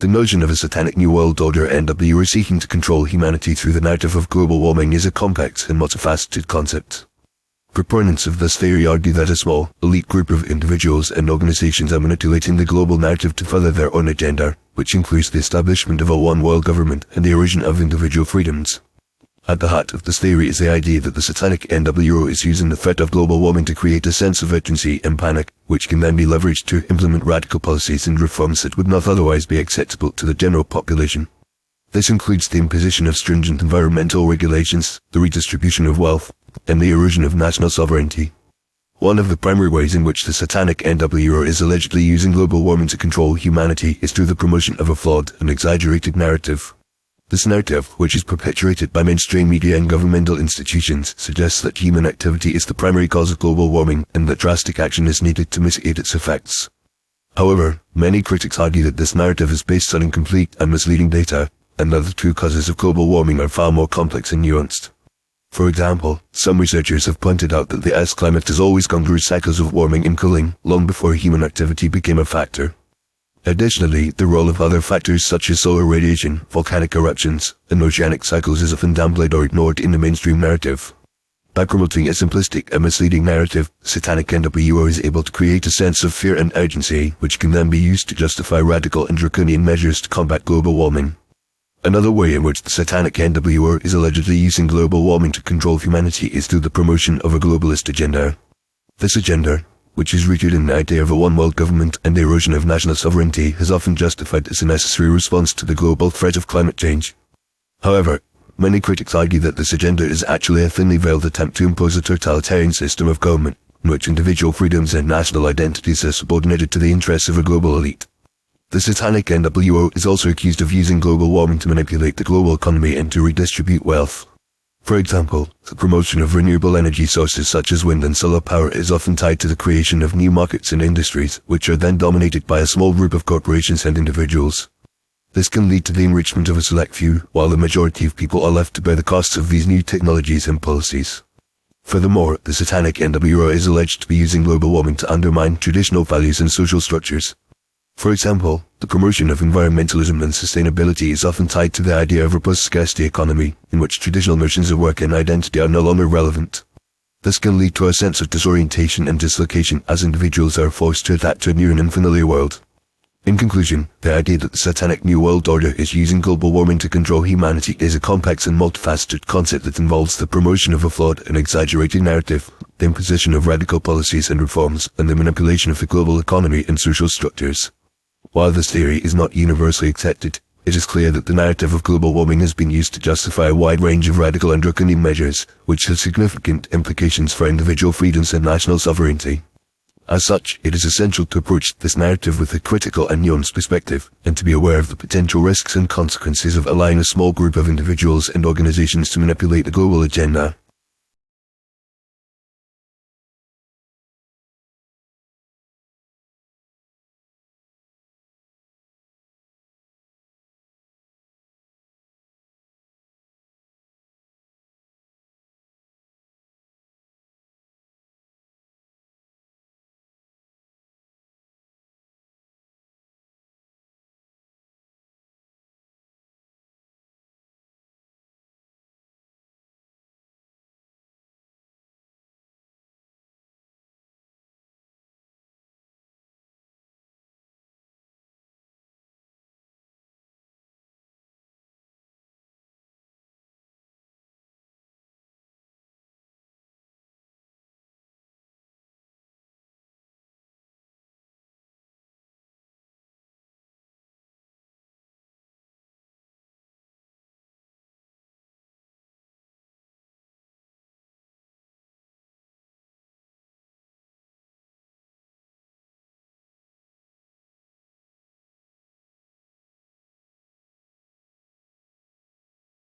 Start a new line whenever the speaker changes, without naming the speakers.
The notion of a Satanic New World Order (NWO) seeking to control humanity through the narrative of global warming is a complex and multifaceted concept. Proponents of this theory argue that a small, elite group of individuals and organizations are manipulating the global narrative to further their own agenda, which includes the establishment of a one-world government and the erosion of individual freedoms. At the heart of this theory is the idea that the Satanic NWO is using the threat of global warming to create a sense of urgency and panic, which can then be leveraged to implement radical policies and reforms that would not otherwise be acceptable to the general population. This includes the imposition of stringent environmental regulations, the redistribution of wealth, and the erosion of national sovereignty. One of the primary ways in which the Satanic NWO is allegedly using global warming to control humanity is through the promotion of a flawed and exaggerated narrative. This narrative, which is perpetuated by mainstream media and governmental institutions, suggests that human activity is the primary cause of global warming and that drastic action is needed to mitigate its effects. However, many critics argue that this narrative is based on incomplete and misleading data, and that the true causes of global warming are far more complex and nuanced. For example, some researchers have pointed out that the Earth's climate has always gone through cycles of warming and cooling, long before human activity became a factor. Additionally, the role of other factors such as solar radiation, volcanic eruptions, and oceanic cycles is often downplayed or ignored in the mainstream narrative. By promoting a simplistic and misleading narrative, Satanic NWO is able to create a sense of fear and urgency, which can then be used to justify radical and draconian measures to combat global warming. Another way in which the Satanic NWO is allegedly using global warming to control humanity is through the promotion of a globalist agenda. This agenda, which is rooted in the idea of a one-world government and the erosion of national sovereignty, has often justified as a necessary response to the global threat of climate change. However, many critics argue that this agenda is actually a thinly veiled attempt to impose a totalitarian system of government, in which individual freedoms and national identities are subordinated to the interests of a global elite. The Satanic NWO is also accused of using global warming to manipulate the global economy and to redistribute wealth. For example, the promotion of renewable energy sources such as wind and solar power is often tied to the creation of new markets and industries, which are then dominated by a small group of corporations and individuals. This can lead to the enrichment of a select few, while the majority of people are left to bear the costs of these new technologies and policies. Furthermore, the Satanic NWO is alleged to be using global warming to undermine traditional values and social structures. For example, the promotion of environmentalism and sustainability is often tied to the idea of a post-scarcity economy, in which traditional notions of work and identity are no longer relevant. This can lead to a sense of disorientation and dislocation as individuals are forced to adapt to a new and unfamiliar world. In conclusion, the idea that the Satanic New World Order is using global warming to control humanity is a complex and multifaceted concept that involves the promotion of a flawed and exaggerated narrative, the imposition of radical policies and reforms, and the manipulation of the global economy and social structures. While this theory is not universally accepted, it is clear that the narrative of global warming has been used to justify a wide range of radical and draconian measures, which have significant implications for individual freedoms and national sovereignty. As such, it is essential to approach this narrative with a critical and nuanced perspective, and to be aware of the potential risks and consequences of allowing a small group of individuals and organizations to manipulate the global agenda.